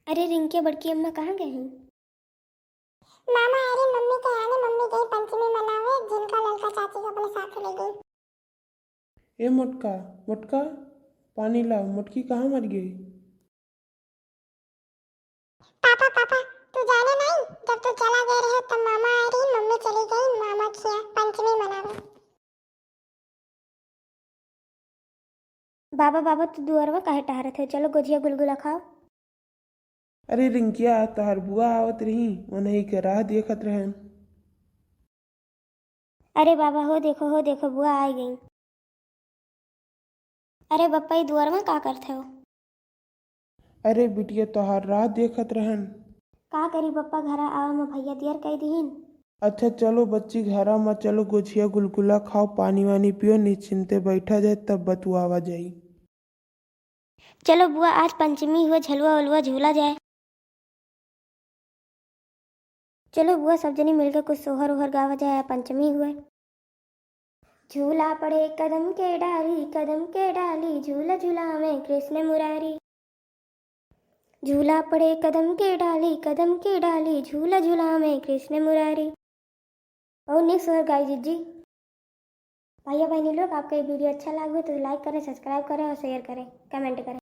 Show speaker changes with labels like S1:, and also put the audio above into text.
S1: अरे रिंकी बड़की अम्मा कहाँ गए हैं?
S2: मामा अरे मम्मी के आने मम्मी गई पंचमी मनावे जिनका लड़का चाची को अपने साथ ले गई।
S3: ए मोटका मोटका, पानी लाओ। मोटकी कहाँ मर गई?
S2: पापा पापा तू जाने नहीं, जब तू चला गए रहे तब मामा आ रही मम्मी चली गई मामा किया पंचमी मनावे।
S1: बाबा बाबा तू दुअरवा काहे टहरत है? चलो गुजिया गुलगुला खाओ।
S3: अरे रिंकिया, तोहर बुआ आवत रही, उन्हीं के राह देखत रहन।
S1: अरे बाबा हो देखो बुआ आ गई। अरे बप्पा ये दुअरवा का करते हो?
S3: अरे बिटिया, तोहर राह देखत रहन।
S1: का करी बप्पा, घर आवा में भैया दियर कह दीन।
S3: अच्छा चलो बच्ची, घरा में चलो, गुजिया गुलगुला खाओ, पानी वानी पियो, निश्चिंते बैठा जाए, तब बतुआवा जाई।
S1: चलो बुआ आज पंचमी हुआ, झलुआ उलुआ झूला जाए। चलो बुआ सब जनी मिलकर कुछ सोहर ओहर गावा जाए, पंचमी हुए। झूला पड़े कदम के डाली झूला झूला में कृष्ण मुरारी। झूला पड़े कदम के डाली झूला झूला में कृष्ण मुरारी। और नेक्स्ट सोहर गाई जिज्जी। भैया बहनी लोग, आपका ये वीडियो अच्छा लगा हो तो लाइक करें, सब्सक्राइब करें और शेयर करें, कमेंट करें।